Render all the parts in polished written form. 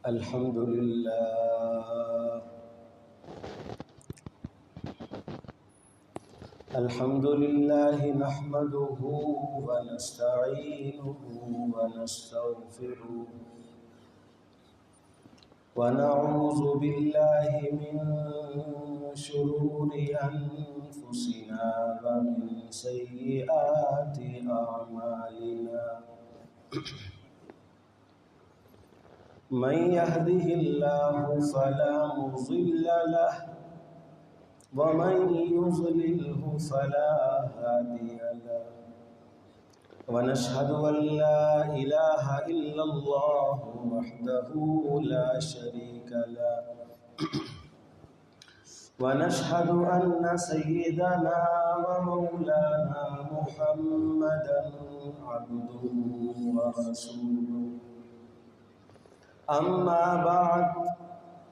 الحمد لله نحمده ونستعينه ونستغفره ونعوذ بالله من شرور أنفسنا ومن سيئات أعمالنا من يهده الله فلا مضل له ومن يضلله فلا هادي له ونشهد أن لا إله إلا الله وحده لا شريك له ونشهد أن سيدنا ومولانا محمدا عبده ورسوله أما بعد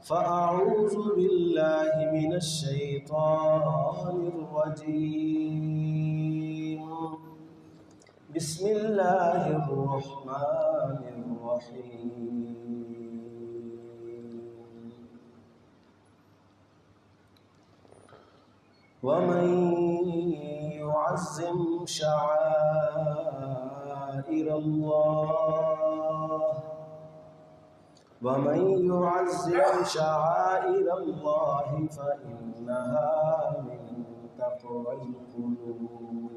فأعوذ بالله من الشيطان الرجيم بسم الله الرحمن الرحيم ومن يعظم شعائر الله فإنها من تقوى القلوب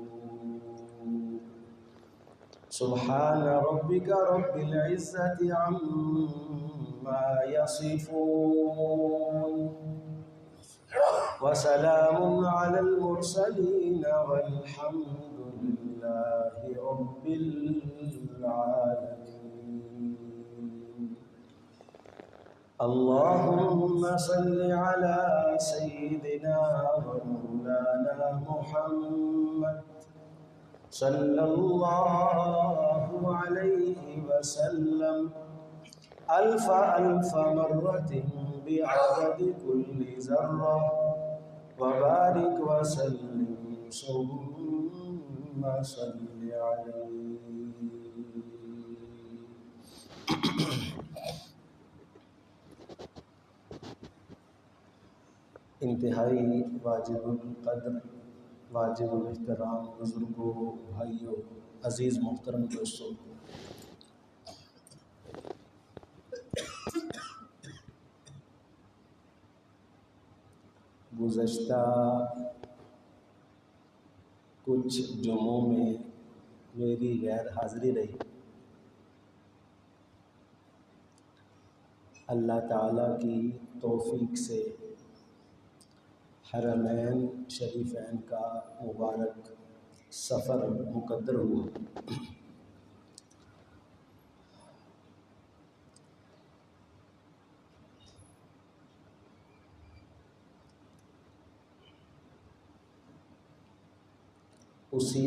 سبحان ربك رب العزة عما يصفون وسلام على المرسلين والحمد لله رب العالمين. اللهم صل على سيدنا ومولانا محمد صلى الله عليه وسلم ألف مرة بعدد كل ذرة وبارك وسلم ثم صل عليه. انتہائی واجب القدر واجب الاحترام بزرگوں، بھائیوں، عزیز محترم دوستوں، گزشتہ کچھ جمعوں میں میری غیر حاضری رہی. اللہ تعالیٰ کی توفیق سے حرمین شریفین کا مبارک سفر مقدر ہوا. اسی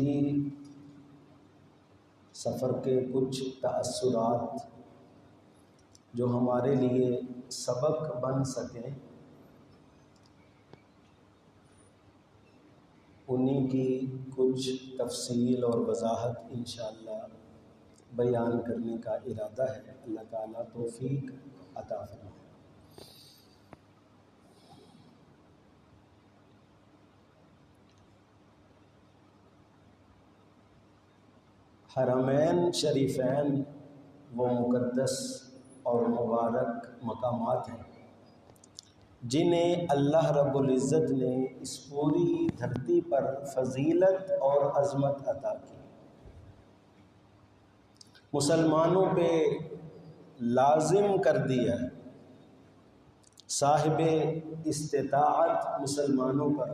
سفر کے کچھ تأثرات جو ہمارے لیے سبق بن سکیں، انہی کی کچھ تفصیل اور وضاحت انشاءاللہ بیان کرنے کا ارادہ ہے. اللہ تعالیٰ توفیق عطا فرمائے. حرمین شریفین وہ مقدس اور مبارک مقامات ہیں جنہیں اللہ رب العزت نے اس پوری دھرتی پر فضیلت اور عظمت عطا کی. مسلمانوں پہ لازم کر دیا ہے، صاحب استطاعت مسلمانوں پر،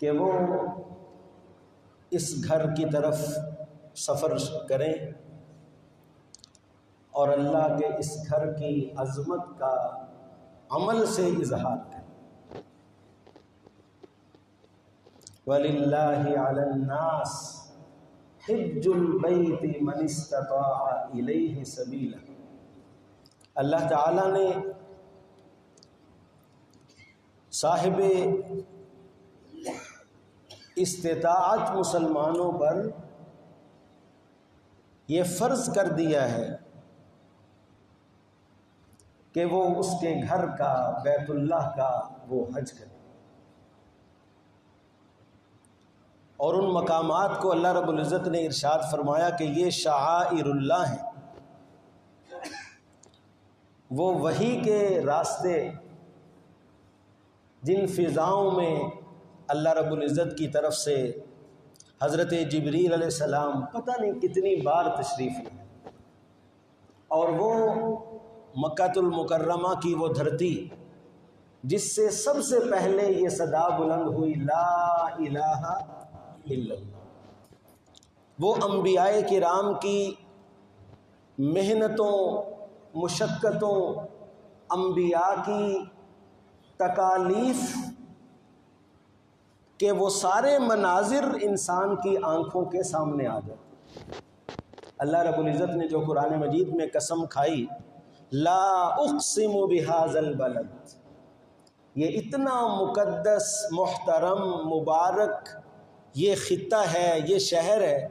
کہ وہ اس گھر کی طرف سفر کریں اور اللہ کے اس گھر کی عظمت کا عمل سے اظہار کریں. وَلِلَّهِ عَلَى النَّاسِ حِجُّ الْبَيْتِ مَنِ اسْتَطَاعَ إِلَيْهِ سَبِيلًا. اللہ تعالیٰ نے صاحب استطاعت مسلمانوں پر یہ فرض کر دیا ہے کہ وہ اس کے گھر کا، بیت اللہ کا وہ حج کرے۔ اور ان مقامات کو اللہ رب العزت نے ارشاد فرمایا کہ یہ شعائر اللہ ہیں، وہ وحی کے راستے جن فضاؤں میں اللہ رب العزت کی طرف سے حضرت جبریل علیہ السلام پتہ نہیں کتنی بار تشریف لائے، اور وہ مکۃ المکرمہ کی وہ دھرتی جس سے سب سے پہلے یہ صدا بلند ہوئی لا الہ الا اللہ، وہ انبیاء کرام کی محنتوں، مشقتوں، انبیاء کی تکالیف کہ وہ سارے مناظر انسان کی آنکھوں کے سامنے آ جاتے۔ اللہ رب العزت نے جو قرآن مجید میں قسم کھائی، لا اقسم بہذا البلد، یہ اتنا مقدس، محترم، مبارک یہ خطہ ہے، یہ شہر ہے۔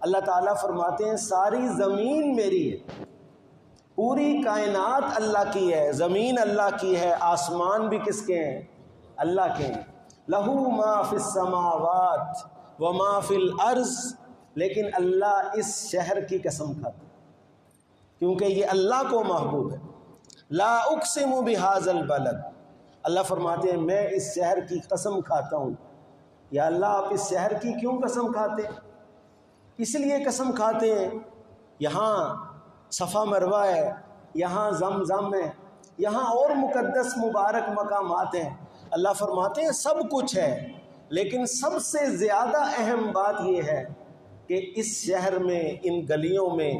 اللہ تعالیٰ فرماتے ہیں ساری زمین میری ہے، پوری کائنات اللہ کی ہے، زمین اللہ کی ہے، آسمان بھی کس کے ہیں؟ اللہ کے ہیں۔ لہو ما فی السماوات وما فی الارض، لیکن اللہ اس شہر کی قسم کھاتا کیونکہ یہ اللہ کو محبوب ہے۔ لا اقسم بہذا البلد، اللہ فرماتے ہیں میں اس شہر کی قسم کھاتا ہوں۔ یا اللہ آپ اس شہر کی کیوں قسم کھاتے ہیں؟ اس لیے قسم کھاتے ہیں یہاں صفا مروہ ہے، یہاں زمزم ہے، یہاں اور مقدس مبارک مقامات ہیں۔ اللہ فرماتے ہیں سب کچھ ہے، لیکن سب سے زیادہ اہم بات یہ ہے کہ اس شہر میں، ان گلیوں میں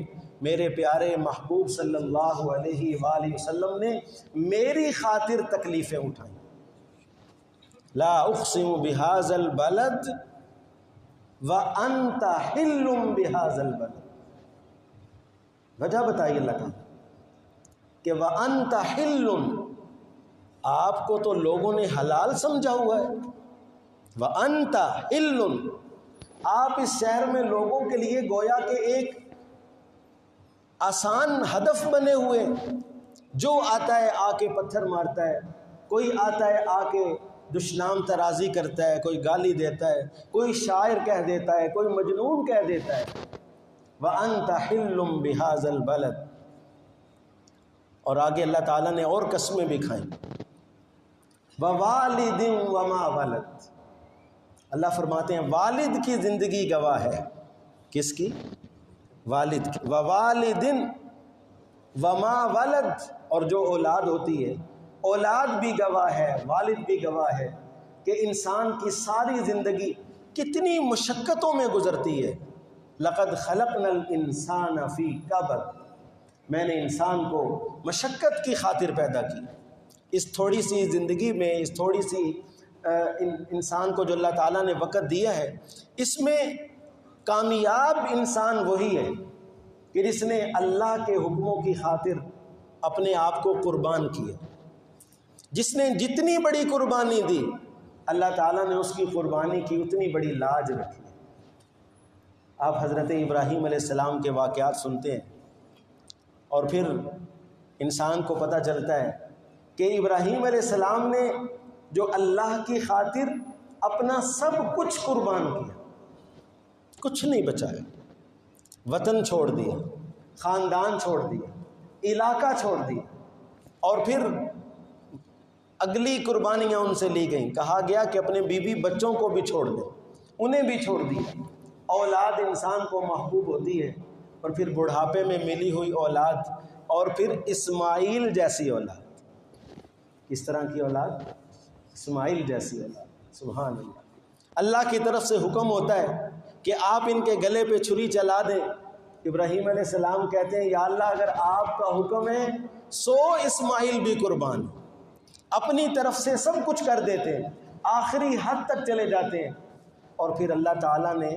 میرے پیارے محبوب صلی اللہ علیہ وآلہ وسلم نے میری خاطر تکلیفیں اٹھائیں۔ لا اقسم بہذا البلد وانت حل بہذا البلد، وجہ بتائی اللہ تعالیٰ کہ وانت حل، آپ کو تو لوگوں نے حلال سمجھا ہوا ہے، وانت حل، آپ اس شہر میں لوگوں کے لیے گویا کہ ایک آسان ہدف بنے ہوئے، جو آتا ہے آ کے پتھر مارتا ہے، کوئی آتا ہے آ کے دشنام ترازی کرتا ہے، کوئی گالی دیتا ہے، کوئی شاعر کہہ دیتا ہے، کوئی مجنون کہہ دیتا ہے۔ وَأَنْتَ حِلٌّ بِهَذَا الْبَلَدِ، اور آگے اللہ تعالیٰ نے اور قسمیں بھی کھائیں، وَوَالِدٍ وَمَا وَلَدَ، اللہ فرماتے ہیں والد کی زندگی گواہ ہے۔ کس کی؟ والد کی۔ وَوَالِدٍ وَمَا وَلَدَ، اور جو اولاد ہوتی ہے اولاد بھی گواہ ہے، والد بھی گواہ ہے کہ انسان کی ساری زندگی کتنی مشقتوں میں گزرتی ہے۔ لَقَدْ خَلَقْنَا الْإِنسَانَ فِي كَبَدٍ، میں نے انسان کو مشقت کی خاطر پیدا کی۔ اس تھوڑی سی زندگی میں، اس تھوڑی سی انسان کو جو اللہ تعالیٰ نے وقت دیا ہے، اس میں کامیاب انسان وہی ہے کہ جس نے اللہ کے حکموں کی خاطر اپنے آپ کو قربان کیا، جس نے جتنی بڑی قربانی دی اللہ تعالیٰ نے اس کی قربانی کی اتنی بڑی لاج رکھی۔ آپ حضرت ابراہیم علیہ السلام کے واقعات سنتے ہیں اور پھر انسان کو پتہ چلتا ہے کہ ابراہیم علیہ السلام نے جو اللہ کی خاطر اپنا سب کچھ قربان کیا، کچھ نہیں بچایا، وطن چھوڑ دیا، خاندان چھوڑ دیا، علاقہ چھوڑ دیا، اور پھر اگلی قربانیاں ان سے لی گئیں۔ کہا گیا کہ اپنے بیوی بچوں کو بھی چھوڑ دیں، انہیں بھی چھوڑ دیا۔ اولاد انسان کو محبوب ہوتی ہے، اور پھر بڑھاپے میں ملی ہوئی اولاد، اور پھر اسماعیل جیسی اولاد۔ کس طرح کی اولاد؟ اسماعیل جیسی اولاد۔ سبحان اللہ۔ اللہ کی طرف سے حکم ہوتا ہے کہ آپ ان کے گلے پہ چھری چلا دیں۔ ابراہیم علیہ السلام کہتے ہیں یا اللہ اگر آپ کا حکم ہے 100 اسماعیل بھی قربان، اپنی طرف سے سب کچھ کر دیتے ہیں، آخری حد تک چلے جاتے ہیں۔ اور پھر اللہ تعالیٰ نے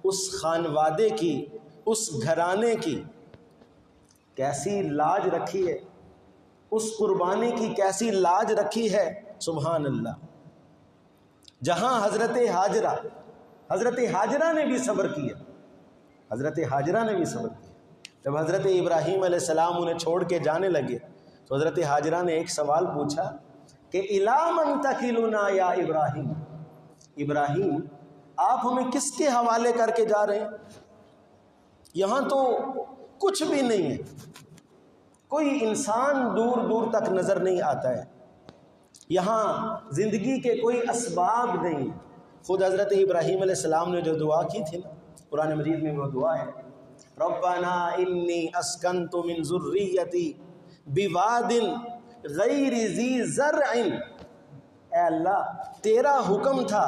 اس خانوادے کی، اس گھرانے کی کیسی لاج رکھی ہے، اس قربانی کی کیسی لاج رکھی ہے، سبحان اللہ۔ جہاں حضرت حاجرہ نے بھی صبر کیا، حضرت حاجرہ نے بھی صبر کیا۔ جب حضرت ابراہیم علیہ السلام انہیں چھوڑ کے جانے لگے تو حضرت حاجرہ نے ایک سوال پوچھا کہ اِلیٰ مَن تَکِلُنَا یا ابراہیم، ابراہیم آپ ہمیں کس کے حوالے کر کے جا رہے ہیں؟ یہاں تو کچھ بھی نہیں ہے، کوئی انسان دور دور تک نظر نہیں آتا ہے، یہاں زندگی کے کوئی اسباب نہیں۔ خود حضرت ابراہیم علیہ السلام نے جو دعا کی تھی نا، قرآن مجید میں وہ دعا ہے، ربنا انی اسکنت من ذریتی بواد غیر ذی زرع، اے اللہ تیرا حکم تھا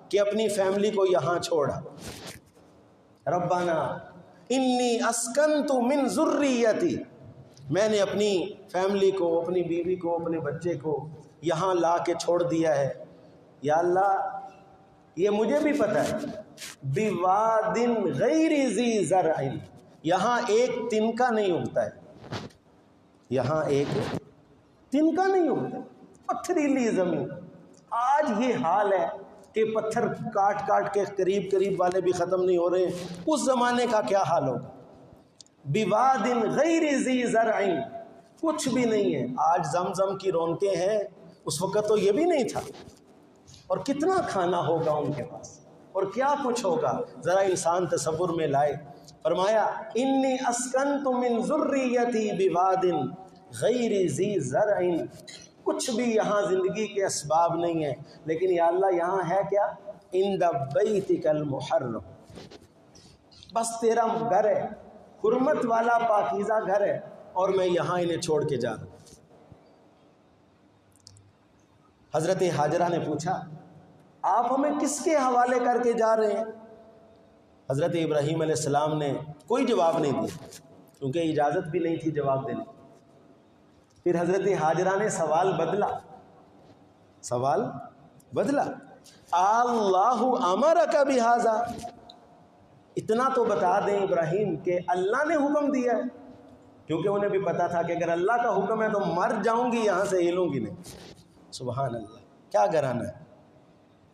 کہ اپنی فیملی کو یہاں چھوڑا، ربنا انی اسکنت من ذریتی، میں نے اپنی فیملی کو، اپنی بیوی کو، اپنے بچے کو یہاں لا کے چھوڑ دیا ہے، یا اللہ یہ مجھے بھی پتہ ہے، بواد غیر ذی زرع، یہاں ایک تنکا نہیں اگتا ہے، یہاں ایک تنکا نہیں اگتا، پتھریلی زمین۔ آج یہ حال ہے کہ پتھر کاٹ کاٹ کے قریب قریب والے بھی ختم نہیں ہو رہے ہیں، اس زمانے کا کیا حال ہوگا؟ بواد غیر ذی زرع، کچھ بھی نہیں ہے۔ آج زمزم کی رونقیں ہیں، اس وقت تو یہ بھی نہیں تھا، اور کتنا کھانا ہوگا ان کے پاس، اور کیا کچھ ہوگا، ذرا انسان تصور میں لائے۔ فرمایا انی اسکنت من ذریتی بواد غیر ذی زرع، کچھ بھی یہاں زندگی کے اسباب نہیں ہیں، لیکن یا اللہ یہاں ہے کیا؟ عند بیتک المحرم، بس تیرا گھر ہے، حرمت والا پاکیزہ گھر ہے، اور میں یہاں انہیں چھوڑ کے جا رہا ہوں۔ حضرت حاجرہ نے پوچھا آپ ہمیں کس کے حوالے کر کے جا رہے ہیں؟ حضرت ابراہیم علیہ السلام نے کوئی جواب نہیں دیا، کیونکہ اجازت بھی نہیں تھی جواب دینے۔ پھر حضرت حاجرہ نے سوال بدلا، اللہ امرک بہذا، اتنا تو بتا دیں ابراہیم کہ اللہ نے حکم دیا ہے، کیونکہ انہیں بھی پتا تھا کہ اگر اللہ کا حکم ہے تو مر جاؤں گی، یہاں سے ہلوں گی نہیں۔ سبحان اللہ، کیا گھرانا ہے!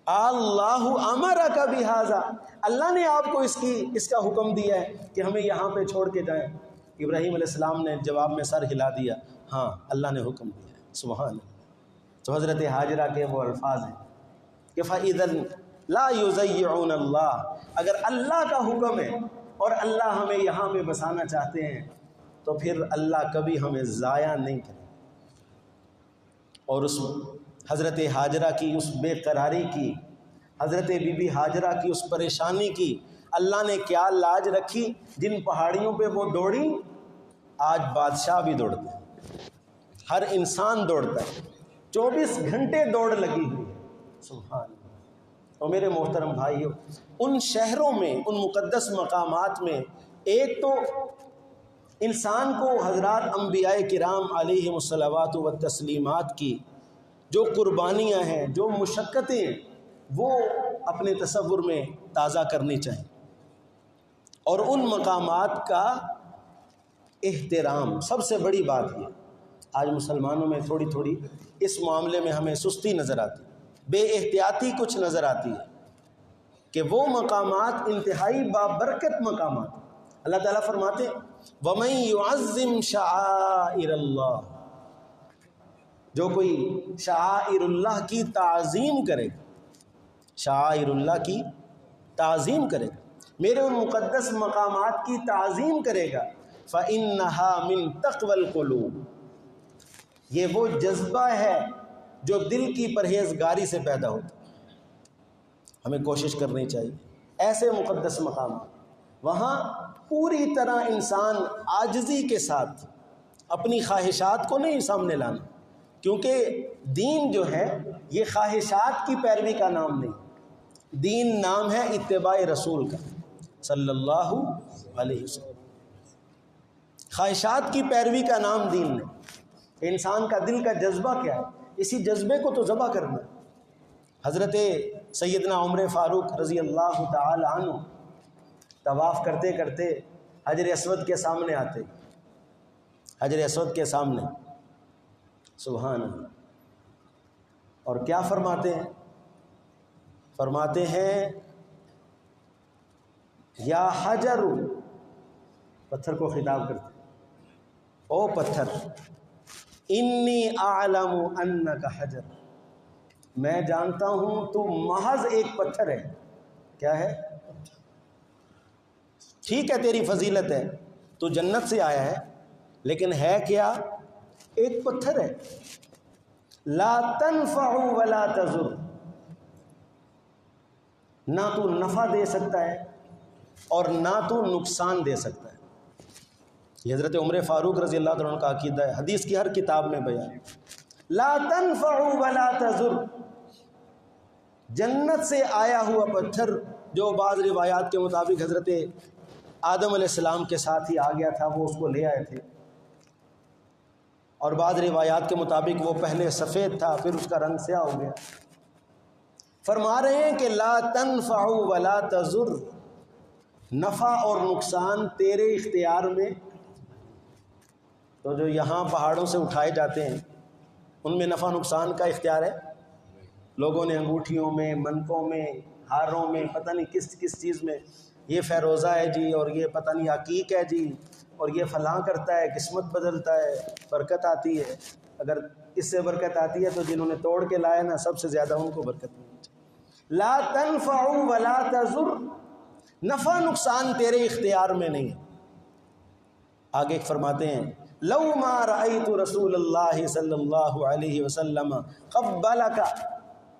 اللہ امرک بہذا، اللہ نے آپ کو اس کا حکم دیا ہے کہ ہمیں یہاں پہ چھوڑ کے جائیں۔ ابراہیم علیہ السلام نے جواب میں سر ہلا دیا، ہاں اللہ نے حکم دیا ہے۔ سبحان اللہ۔ تو حضرت حاجرہ کے وہ الفاظ ہیں کہ فَإِذًا لَا يُضَيِّعُونَ اللَّهَ، اگر اللہ کا حکم ہے اور اللہ ہمیں یہاں پہ بسانا چاہتے ہیں تو پھر اللہ کبھی ہمیں ضائع نہیں کرے۔ اور اس حضرت حاجرہ کی اس بے قراری کی، حضرت بی بی حاجرہ کی اس پریشانی کی اللہ نے کیا لاج رکھی؟ جن پہاڑیوں پہ وہ دوڑی، آج بادشاہ بھی دوڑتے ہیں، ہر انسان دوڑتا ہے، 24 گھنٹے دوڑ لگی ہوئی ہے۔ سبحان اللہ۔ اور میرے محترم بھائیوں، ان شہروں میں، ان مقدس مقامات میں، ایک تو انسان کو حضرات انبیاء کرام علیہم الصلوات والتسلیمات کی جو قربانیاں ہیں، جو مشقتیں ہیں، وہ اپنے تصور میں تازہ کرنی چاہیے، اور ان مقامات کا احترام۔ سب سے بڑی بات یہ، آج مسلمانوں میں تھوڑی تھوڑی اس معاملے میں ہمیں سستی نظر آتی، بے احتیاطی کچھ نظر آتی ہے کہ وہ مقامات انتہائی بابرکت مقامات، اللہ تعالیٰ فرماتے ہیں وَمَن يُعَظِّمْ شَعَائِرَ اللَّهِ، جو کوئی شعائر اللہ کی تعظیم کرے گا، شعائر اللہ کی تعظیم کرے گا، میرے ان مقدس مقامات کی تعظیم کرے گا، فَإِنَّهَا مِن تَقْوَى الْقُلُوبِ، یہ وہ جذبہ ہے جو دل کی پرہیزگاری سے پیدا ہوتا ہے۔ ہمیں کوشش کرنی چاہیے ایسے مقدس مقامات، وہاں پوری طرح انسان عاجزی کے ساتھ اپنی خواہشات کو نہیں سامنے لانا، کیونکہ دین جو ہے یہ خواہشات کی پیروی کا نام نہیں، دین نام ہے اتباع رسول کا صلی اللہ علیہ وسلم۔ خواہشات کی پیروی کا نام دین نہیں۔ انسان کا دل کا جذبہ کیا ہے، اسی جذبے کو تو ذبح کرنا ہے۔ حضرت سیدنا عمر فاروق رضی اللہ تعالی عنہ طواف کرتے کرتے حجر اسود کے سامنے آتے، حجر اسود کے سامنے، سبحان اللہ، اور کیا فرماتے ہیں؟ فرماتے ہیں یا حجر، پتھر کو خطاب کرتے، او پتھر، انی اعلم انک حجر، میں جانتا ہوں تو محض ایک پتھر ہے۔ کیا ہے؟ ٹھیک ہے تیری فضیلت ہے، تو جنت سے آیا ہے، لیکن ہے کیا؟ ایک پتھر ہے۔ لا تنفع ولا تضر، نہ تو نفع دے سکتا ہے اور نہ تو نقصان دے سکتا ہے۔ یہ حضرت عمر فاروق رضی اللہ عنہ کا عقیدہ ہے، حدیث کی ہر کتاب میں بیان ہے۔ لا تنفع ولا تضر، جنت سے آیا ہوا پتھر جو بعض روایات کے مطابق حضرت آدم علیہ السلام کے ساتھ ہی آ گیا تھا، وہ اس کو لے آئے تھے، اور بعض روایات کے مطابق وہ پہلے سفید تھا پھر اس کا رنگ سیاہ ہو گیا۔ فرما رہے ہیں کہ لا تنفع ولا تضر، نفع اور نقصان تیرے اختیار میں۔ تو جو یہاں پہاڑوں سے اٹھائے جاتے ہیں ان میں نفع نقصان کا اختیار ہے؟ لوگوں نے انگوٹھیوں میں، منکوں میں، ہاروں میں، پتہ نہیں کس کس چیز میں، یہ فیروزہ ہے جی، اور یہ پتہ نہیں عقیق ہے جی، اور یہ فلاں کرتا ہے، قسمت بدلتا ہے، برکت آتی ہے۔ اگر اس سے برکت آتی ہے تو جنہوں نے توڑ کے لائے نا، سب سے زیادہ ان کو برکت ملنی چاہیے۔ لا تنفع ولا تضر، نفع نقصان تیرے اختیار میں نہیں ہے۔ آگے فرماتے ہیں لو ما رأیت رسول اللہ صلی اللہ علیہ وسلم قبلک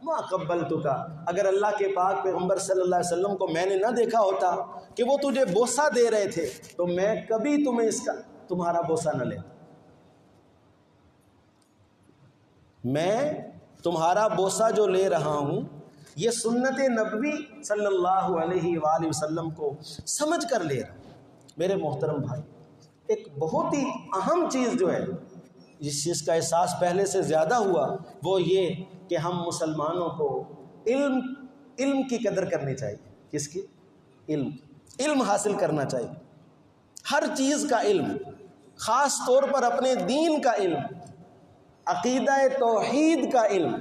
ما قبلتک، اگر اللہ کے پاک پیغمبر صلی اللہ علیہ وسلم کو میں نے نہ دیکھا ہوتا کہ وہ تجھے بوسہ دے رہے تھے تو میں کبھی تمہارا بوسہ نہ لیتا۔ میں تمہارا بوسہ جو لے رہا ہوں یہ سنت نبوی صلی اللہ علیہ وآلہ وسلم کو سمجھ کر لے رہا ہوں۔ میرے محترم بھائی، ایک بہت ہی اہم چیز جو ہے جس چیز کا احساس پہلے سے زیادہ ہوا وہ یہ کہ ہم مسلمانوں کو علم کی قدر کرنی چاہیے۔ کس کی؟ علم حاصل کرنا چاہیے، ہر چیز کا علم، خاص طور پر اپنے دین کا علم، عقیدہ توحید کا علم۔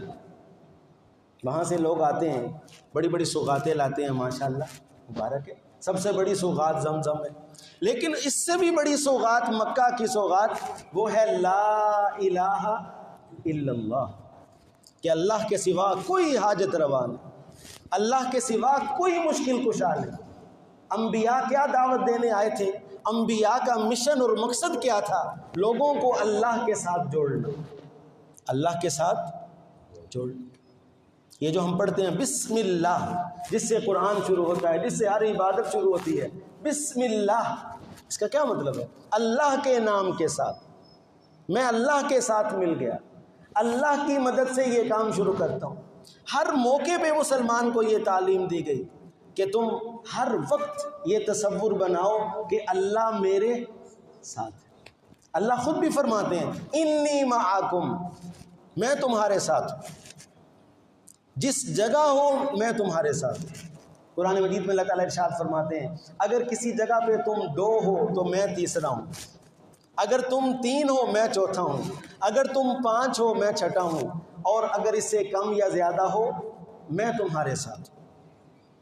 وہاں سے لوگ آتے ہیں، بڑی بڑی سوغاتیں لاتے ہیں، ماشاءاللہ مبارک ہے، سب سے بڑی سوغات زمزم ہے، لیکن اس سے بھی بڑی سوغات، مکہ کی سوغات، وہ ہے لا الہ الا اللہ، کہ اللہ کے سوا کوئی حاجت روا نہیں، اللہ کے سوا کوئی مشکل کشا نہیں۔ انبیاء کیا دعوت دینے آئے تھے؟ انبیاء کا مشن اور مقصد کیا تھا؟ لوگوں کو اللہ کے ساتھ جوڑنا، اللہ کے ساتھ جوڑنا۔ یہ جو ہم پڑھتے ہیں بسم اللہ، جس سے قرآن شروع ہوتا ہے، جس سے ہر عبادت شروع ہوتی ہے، بسم اللہ، اس کا کیا مطلب ہے؟ اللہ کے نام کے ساتھ، میں اللہ کے ساتھ مل گیا، اللہ کی مدد سے یہ کام شروع کرتا ہوں۔ ہر موقع پہ مسلمان کو یہ تعلیم دی گئی کہ تم ہر وقت یہ تصور بناؤ کہ اللہ میرے ساتھ ہے۔ اللہ خود بھی فرماتے ہیں انی معکم، میں تمہارے ساتھ ہوں، جس جگہ ہو میں تمہارے ساتھ ہوں۔ قرآن مجید میں اللہ تعالیٰ ارشاد فرماتے ہیں اگر کسی جگہ پہ تم 2 ہو تو میں تیسرا ہوں، اگر تم 3 ہو میں چوتھا ہوں، اگر تم 5 ہو میں چھٹا ہوں، اور اگر اس سے کم یا زیادہ ہو میں تمہارے ساتھ ہوں۔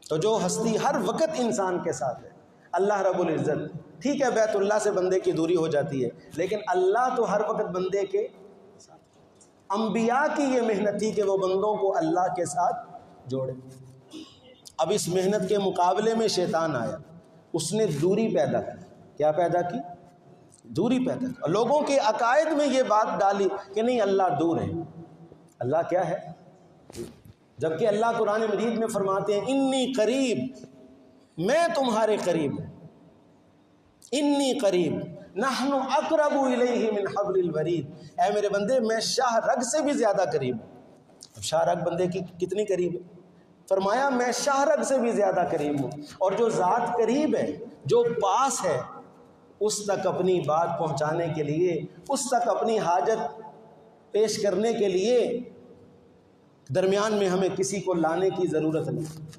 تو جو ہستی ہر وقت انسان کے ساتھ ہے اللہ رب العزت، ٹھیک ہے بیت اللہ سے بندے کی دوری ہو جاتی ہے، لیکن اللہ تو ہر وقت بندے کے ساتھ۔ انبیاء کی یہ محنت تھی کہ وہ بندوں کو اللہ کے ساتھ جوڑے۔ اب اس محنت کے مقابلے میں شیطان آیا، اس نے دوری پیدا کی۔ کیا پیدا کی؟ دوری پیدا کی، اور لوگوں کے عقائد میں یہ بات ڈالی کہ نہیں اللہ دور ہے، اللہ کیا ہے؟ جبکہ اللہ قرآن مجید میں فرماتے ہیں انی قریب، میں تمہارے قریب ہوں، انی قریب، نحن اقرب الیہ من حبل الورید، اے میرے بندے میں شاہ رگ سے بھی زیادہ قریب ہوں۔ اب شاہ رگ بندے کی کتنی قریب ہے؟ فرمایا میں شاہ رگ سے بھی زیادہ قریب ہوں، اور جو ذات قریب ہے، جو پاس ہے، اس تک اپنی بات پہنچانے کے لیے، اس تک اپنی حاجت پیش کرنے کے لیے درمیان میں ہمیں کسی کو لانے کی ضرورت نہیں،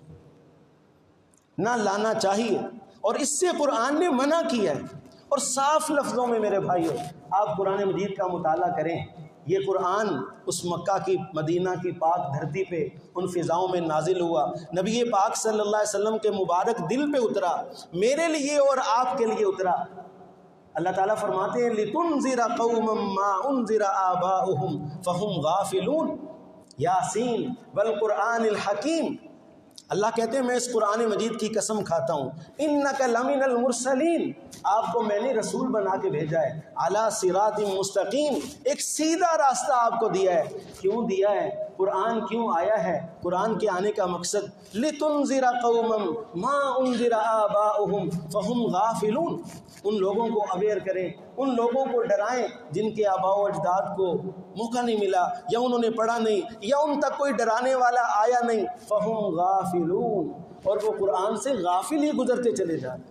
نہ لانا چاہیے، اور اس سے قرآن نے منع کیا ہے۔ اور صاف لفظوں میں میرے بھائیو آپ قرآن مجید کا مطالعہ کریں، یہ قرآن اس مکہ کی، مدینہ کی پاک دھرتی پہ ان فضاؤں میں نازل ہوا، نبی پاک صلی اللہ علیہ وسلم کے مبارک دل پہ اترا، میرے لیے اور آپ کے لیے اترا۔ اللہ تعالیٰ فرماتے ہیں لِتُنذِرَ قَوْمًا مَّا أُنذِرَ آبَاؤُهُمْ فَهُمْ غَافِلُونَ یاسین والقرآن الحکیم۔ اللہ کہتے ہیں میں اس قرآن مجید کی قسم کھاتا ہوں، اِنَّكَ لَمِنَ الْمُرْسَلِينَ، آپ کو میں نے رسول بنا کے بھیجا ہے، عَلَىٰ صِرَاطٍ مستقیم، ایک سیدھا راستہ آپ کو دیا ہے۔ کیوں دیا ہے؟ قرآن کیوں آیا ہے؟ قرآن کے آنے کا مقصد لِتُنذِرَ قَوْمًا مَّا أُنذِرَ آبَاؤُهُمْ فَهُمْ غَافِلُونَ، ان لوگوں کو اویئر کریں، ان لوگوں کو ڈرائیں جن کے آباء و اجداد کو موقع نہیں ملا، یا انہوں نے پڑھا نہیں، یا ان تک کوئی ڈرانے والا آیا نہیں، فَهُمْ غَافِلُونَ، اور وہ قرآن سے غافل ہی گزرتے چلے جائیں۔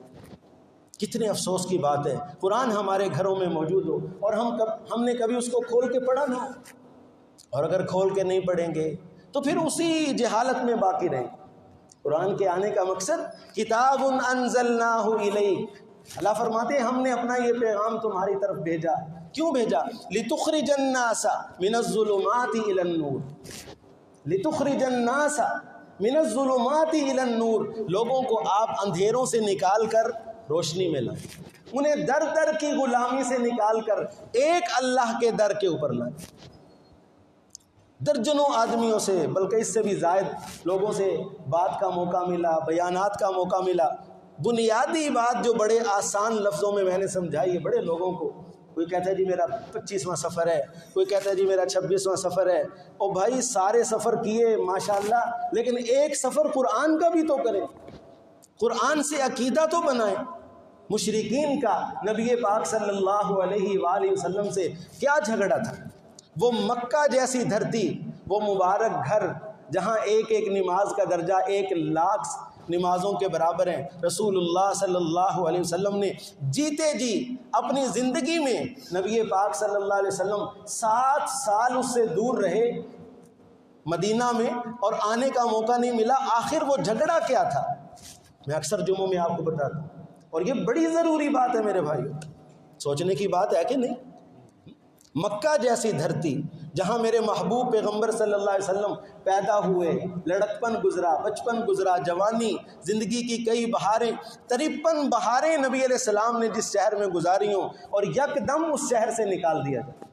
کتنے افسوس کی بات ہے قرآن ہمارے گھروں میں موجود ہو اور ہم نے کبھی اس کو کھول کے پڑھا نہ ہو، اور اگر کھول کے نہیں پڑھیں گے تو پھر اسی جہالت میں باقی رہیں۔ قرآن کے آنے کا مقصد کتاب انزلناہ الیک، اللہ فرماتے ہیں ہم نے اپنا یہ پیغام تمہاری طرف بھیجا۔ کیوں بھیجا؟ لتخرج الناس من الظلمات الى النور، لتخرج الناس من الظلمات الى النور، لوگوں کو آپ اندھیروں سے نکال کر روشنی میں لائیں، انہیں در در کی غلامی سے نکال کر ایک اللہ کے در کے اوپر لائیں۔ درجنوں آدمیوں سے، بلکہ اس سے بھی زائد لوگوں سے بات کا موقع ملا، بیانات کا موقع ملا۔ بنیادی بات جو بڑے آسان لفظوں میں نے سمجھائی ہے بڑے لوگوں کو، کوئی کہتا ہے جی میرا 25واں سفر ہے، کوئی کہتا ہے جی میرا 26واں سفر ہے۔ اور بھائی سارے سفر کیے ماشاءاللہ، لیکن ایک سفر قرآن کا بھی تو کریں، قرآن سے عقیدہ تو بنائیں۔ مشرکین کا نبی پاک صلی اللہ علیہ وآلہ وسلم سے کیا جھگڑا تھا؟ وہ مکہ جیسی دھرتی، وہ مبارک گھر جہاں ایک ایک نماز کا درجہ 1,00,000 نمازوں کے برابر ہیں، رسول اللہ صلی اللہ علیہ وسلم نے جیتے جی اپنی زندگی میں نبی پاک صلی اللہ علیہ وسلم 7 سال اس سے دور رہے مدینہ میں، اور آنے کا موقع نہیں ملا۔ آخر وہ جھگڑا کیا تھا؟ میں اکثر جمعوں میں آپ کو بتاتا ہوں، اور یہ بڑی ضروری بات ہے میرے بھائیو، سوچنے کی بات ہے کہ نہیں؟ مکہ جیسی دھرتی جہاں میرے محبوب پیغمبر صلی اللہ علیہ وسلم پیدا ہوئے، لڑکپن گزرا، بچپن گزرا، جوانی، زندگی کی کئی بہاریں، 53 بہاریں نبی علیہ السلام نے جس شہر میں گزاری ہوں، اور یکدم اس شہر سے نکال دیا جائے۔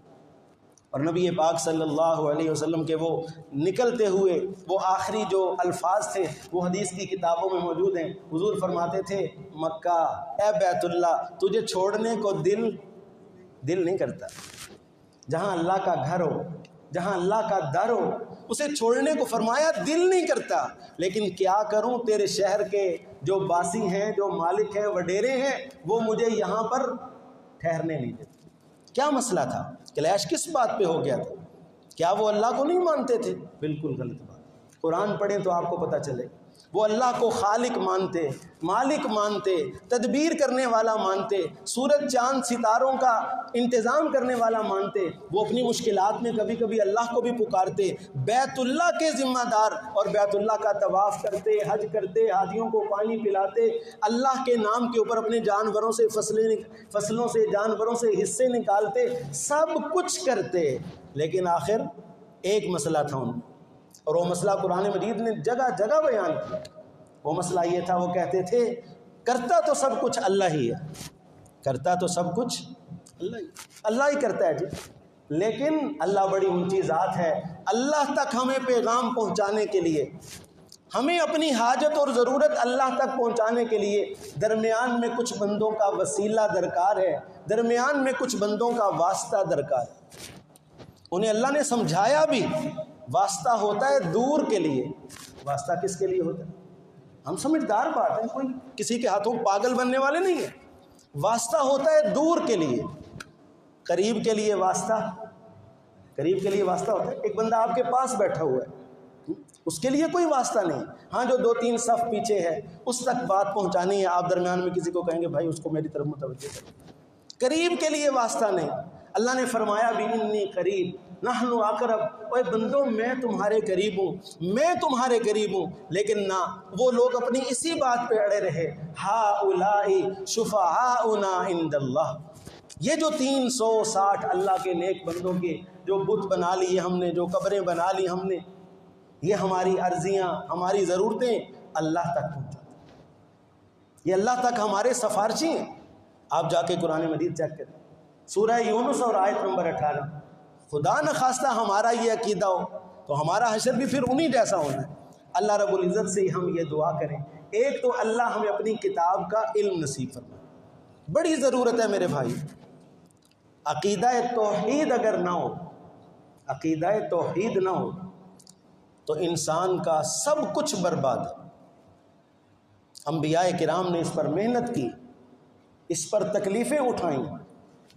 اور نبی پاک صلی اللہ علیہ وسلم کے وہ نکلتے ہوئے وہ آخری جو الفاظ تھے وہ حدیث کی کتابوں میں موجود ہیں۔ حضور فرماتے تھے مکہ، اے بیت اللہ، تجھے چھوڑنے کو دل نہیں کرتا۔ جہاں اللہ کا گھر ہو، جہاں اللہ کا در ہو، اسے چھوڑنے کو فرمایا دل نہیں کرتا، لیکن کیا کروں، تیرے شہر کے جو باسی ہیں، جو مالک ہیں، وڈیرے ہیں، وہ مجھے یہاں پر ٹھہرنے نہیں دیتے۔ کیا مسئلہ تھا؟ کلیش کس بات پہ ہو گیا تھا؟ کیا وہ اللہ کو نہیں مانتے تھے؟ بالکل غلط بات۔ قرآن پڑھیں تو آپ کو پتہ چلے، وہ اللہ کو خالق مانتے، مالک مانتے، تدبیر کرنے والا مانتے، سورج چاند ستاروں کا انتظام کرنے والا مانتے۔ وہ اپنی مشکلات میں کبھی کبھی اللہ کو بھی پکارتے، بیت اللہ کے ذمہ دار، اور بیت اللہ کا طواف کرتے، حج کرتے، حاجیوں کو پانی پلاتے، اللہ کے نام کے اوپر اپنے جانوروں سے فصلوں سے جانوروں سے حصے نکالتے، سب کچھ کرتے، لیکن آخر ایک مسئلہ تھا ان کو، اور وہ مسئلہ قرآن مجید نے جگہ جگہ بیان کیا۔ وہ مسئلہ یہ تھا، وہ کہتے تھے کرتا تو سب کچھ اللہ ہی ہے، کرتا تو سب کچھ اللہ ہی کرتا ہے جی، لیکن اللہ بڑی اونچی ذات ہے، اللہ تک ہمیں پیغام پہنچانے کے لیے، ہمیں اپنی حاجت اور ضرورت اللہ تک پہنچانے کے لیے درمیان میں کچھ بندوں کا وسیلہ درکار ہے، درمیان میں کچھ بندوں کا واسطہ درکار ہے۔ انہیں اللہ نے سمجھایا بھی، واسطہ ہوتا ہے دور کے لیے۔ واسطہ کس کے لیے ہوتا ہے؟ ہم سمجھدار بات ہے، کوئی کسی کے ہاتھوں پاگل بننے والے نہیں ہیں۔ واسطہ ہوتا ہے دور کے لیے، قریب کے لیے واسطہ، قریب کے لیے واسطہ ہوتا ہے۔ ایک بندہ آپ کے پاس بیٹھا ہوا ہے، اس کے لیے کوئی واسطہ نہیں، ہاں جو 2-3 صف پیچھے ہے اس تک بات پہنچانی ہے، آپ درمیان میں کسی کو کہیں گے بھائی اس کو میری طرف متوجہ کریں، قریب کے لیے واسطہ نہیں۔ اللہ نے فرمایا بھی انی قریب نحن اقرب، اے بندوں میں تمہارے قریب ہوں، میں تمہارے قریب ہوں، لیکن نہ وہ لوگ اپنی اسی بات پہ اڑے رہے، ہؤلاء شفعاؤنا عند اللہ، یہ جو 360 اللہ کے نیک بندوں کے جو بت بنا لیے ہم نے، جو قبریں بنا لی ہم نے، یہ ہماری عرضیاں، ہماری ضرورتیں اللہ تک پہنچاتے، یہ اللہ تک ہمارے سفارشی ہیں۔ آپ جا کے قرآن مجید چیک کریں، سورہ یونس اور آیت نمبر 18۔ خدا نہ خواستہ ہمارا یہ عقیدہ ہو تو ہمارا حشر بھی پھر انہی جیسا ہونا ہے۔ اللہ رب العزت سے ہم یہ دعا کریں، ایک تو اللہ ہمیں اپنی کتاب کا علم نصیب فرمائے، بڑی ضرورت ہے میرے بھائی۔ عقیدہ توحید اگر نہ ہو، عقیدہ توحید نہ ہو تو انسان کا سب کچھ برباد ہے۔ انبیاء کرام نے اس پر محنت کی، اس پر تکلیفیں اٹھائیں۔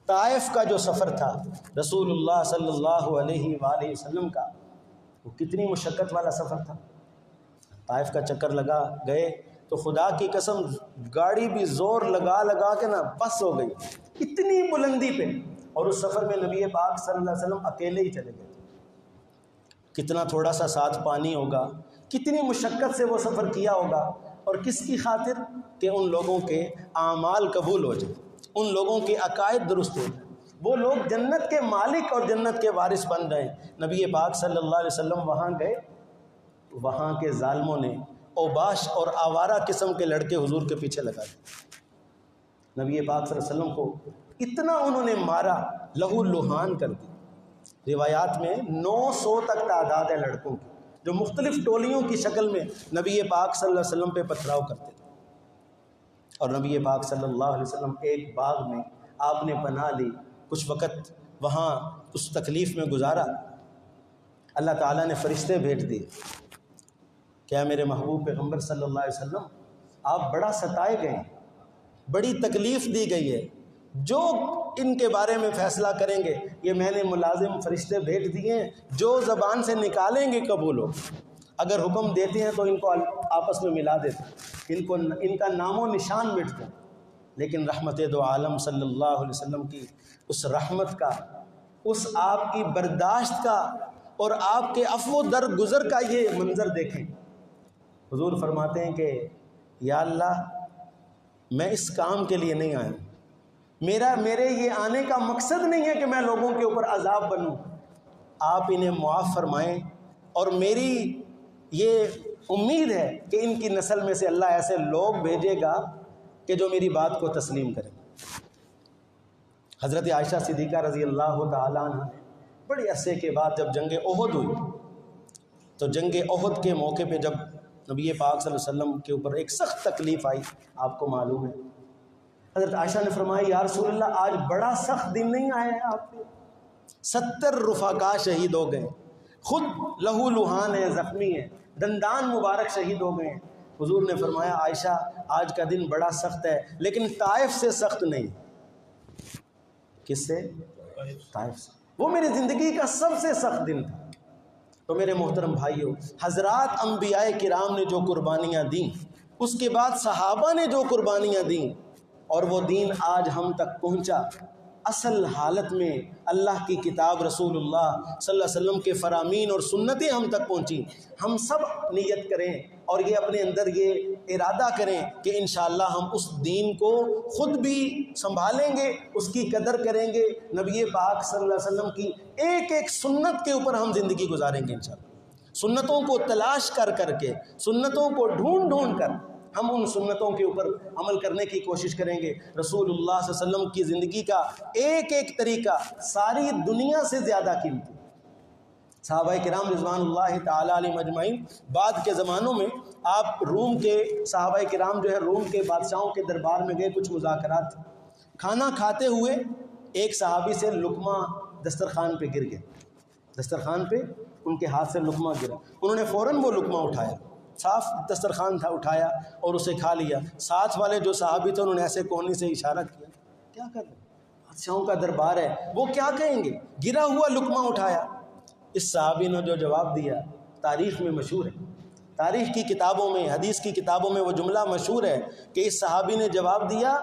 طائف کا جو سفر تھا رسول اللہ صلی اللہ علیہ وآلہ وسلم کا، وہ کتنی مشقت والا سفر تھا۔ طائف کا چکر لگا گئے تو خدا کی قسم گاڑی بھی زور لگا لگا کے نا بس ہو گئی اتنی بلندی پہ، اور اس سفر میں نبی پاک صلی اللہ علیہ وسلم اکیلے ہی چلے گئے۔ کتنا تھوڑا سا ساتھ پانی ہوگا، کتنی مشقت سے وہ سفر کیا ہوگا، اور کس کی خاطر؟ کہ ان لوگوں کے اعمال قبول ہو جائیں، ان لوگوں کے عقائد درست ہو جائیں، وہ لوگ جنت کے مالک اور جنت کے وارث بن رہے ہیں۔ نبی پاک صلی اللہ علیہ وسلم وہاں گئے، وہاں کے ظالموں نے اوباش اور آوارہ قسم کے لڑکے حضور کے پیچھے لگا دیے۔ نبی پاک صلی اللہ علیہ وسلم کو اتنا انہوں نے مارا، لہو لہان کر دی۔ روایات میں 900 تک تعداد ہے لڑکوں کی، جو مختلف ٹولیوں کی شکل میں نبی پاک صلی اللہ علیہ وسلم پہ پتھراؤ کرتے تھے۔ اور نبی پاک صلی اللہ علیہ وسلم ایک باغ میں آپ نے پناہ لی، کچھ وقت وہاں اس تکلیف میں گزارا۔ اللہ تعالیٰ نے فرشتے بھیج دیے، کیا میرے محبوب پیغمبر صلی اللہ علیہ وسلم آپ بڑا ستائے گئے، بڑی تکلیف دی گئی ہے، جو ان کے بارے میں فیصلہ کریں گے یہ میں نے ملازم فرشتے بھیج دیے ہیں، جو زبان سے نکالیں گے قبول ہو، اگر حکم دیتے ہیں تو ان کو آپس میں ملا دیتے ہیں، ان کا نام و نشان مٹ دیں۔ لیکن رحمت دو عالم صلی اللہ علیہ وسلم کی اس رحمت کا، اس آپ کی برداشت کا اور آپ کے عفو درگزر کا یہ منظر دیکھیں۔ حضور فرماتے ہیں کہ یا اللہ میں اس کام کے لیے نہیں آیا ہوں، میرے یہ آنے کا مقصد نہیں ہے کہ میں لوگوں کے اوپر عذاب بنوں، آپ انہیں معاف فرمائیں، اور میری یہ امید ہے کہ ان کی نسل میں سے اللہ ایسے لوگ بھیجے گا کہ جو میری بات کو تسلیم کریں۔ حضرت عائشہ صدیقہ رضی اللہ تعالیٰ عنہ نے بڑے عرصے کے بعد جب جنگ احد ہوئی، تو جنگ احد کے موقع پہ جب نبی پاک صلی اللہ علیہ وسلم کے اوپر ایک سخت تکلیف آئی، آپ کو معلوم ہے، حضرت عائشہ نے فرمایا یا رسول اللہ آج بڑا سخت دن نہیں آیا ہے آپ پہ، 70 رفقا شہید ہو گئے، خود لہو لہان ہے، زخمی ہے، دندان مبارک شہید ہو گئے ہیں۔ حضور نے فرمایا عائشہ آج کا دن بڑا سخت ہے، لیکن طائف سے سخت نہیں۔ کس سے؟ طائف سے۔ وہ میری زندگی کا سب سے سخت دن تھا۔ تو میرے محترم بھائیوں، حضرات انبیاء کرام نے جو قربانیاں دیں، اس کے بعد صحابہ نے جو قربانیاں دیں، اور وہ دین آج ہم تک پہنچا، اصل حالت میں اللہ کی کتاب رسول اللہ صلی اللہ علیہ وسلم کے فرامین اور سنتیں ہم تک پہنچیں۔ ہم سب نیت کریں اور یہ اپنے اندر یہ ارادہ کریں کہ انشاءاللہ ہم اس دین کو خود بھی سنبھالیں گے، اس کی قدر کریں گے، نبی پاک صلی اللہ علیہ وسلم کی ایک ایک سنت کے اوپر ہم زندگی گزاریں گے انشاءاللہ۔ سنتوں کو تلاش کر کر کے، سنتوں کو ڈھونڈ ڈھونڈ کر ہم ان سنتوں کے اوپر عمل کرنے کی کوشش کریں گے۔ رسول اللہ صلی اللہ علیہ وسلم کی زندگی کا ایک ایک طریقہ ساری دنیا سے زیادہ قیمتی۔ صحابہ کرام رضوان اللہ تعالی علیہم اجمعین، بعد کے زمانوں میں آپ روم کے صحابہ کرام جو ہے روم کے بادشاہوں کے دربار میں گئے، کچھ مذاکرات، کھانا کھاتے ہوئے ایک صحابی سے لقمہ دسترخوان پہ گر گیا، دسترخوان پہ ان کے ہاتھ سے لقمہ گرا، انہوں نے فوراً وہ لقمہ اٹھایا، صاف دسترخوان تھا، اٹھایا اور اسے کھا لیا۔ ساتھ والے جو صحابی تھے انہوں نے ایسے کوہنی سے اشارہ کیا، کیا کر رہے ہیں، بادشاہوں کا دربار ہے، وہ کیا کہیں گے، گرا ہوا لقمہ اٹھایا۔ اس صحابی نے جو جواب دیا تاریخ میں مشہور ہے، تاریخ کی کتابوں میں، حدیث کی کتابوں میں وہ جملہ مشہور ہے کہ اس صحابی نے جواب دیا،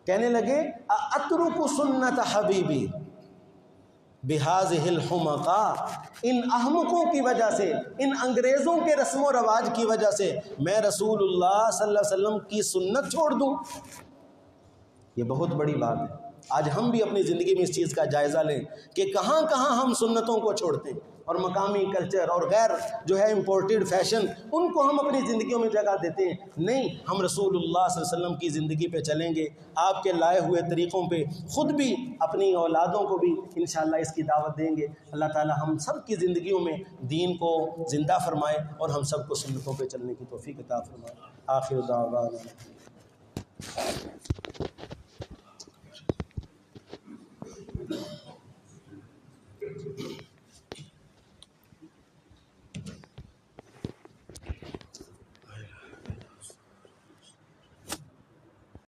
کہنے لگے اترک سنت حبیبی بہذہ الحمقاء، ان احمقوں کی وجہ سے، ان انگریزوں کے رسم و رواج کی وجہ سے میں رسول اللہ صلی اللہ علیہ وسلم کی سنت چھوڑ دوں؟ یہ بہت بڑی بات ہے۔ آج ہم بھی اپنی زندگی میں اس چیز کا جائزہ لیں کہ کہاں کہاں ہم سنتوں کو چھوڑتے ہیں اور مقامی کلچر اور غیر جو ہے امپورٹڈ فیشن ان کو ہم اپنی زندگیوں میں جگہ دیتے ہیں۔ نہیں، ہم رسول اللہ صلی اللہ علیہ وسلم کی زندگی پہ چلیں گے، آپ کے لائے ہوئے طریقوں پہ، خود بھی اپنی اولادوں کو بھی انشاءاللہ اس کی دعوت دیں گے۔ اللہ تعالی ہم سب کی زندگیوں میں دین کو زندہ فرمائے اور ہم سب کو سنتوں پہ چلنے کی توفیق عطا فرمائے۔ آخر دعوانا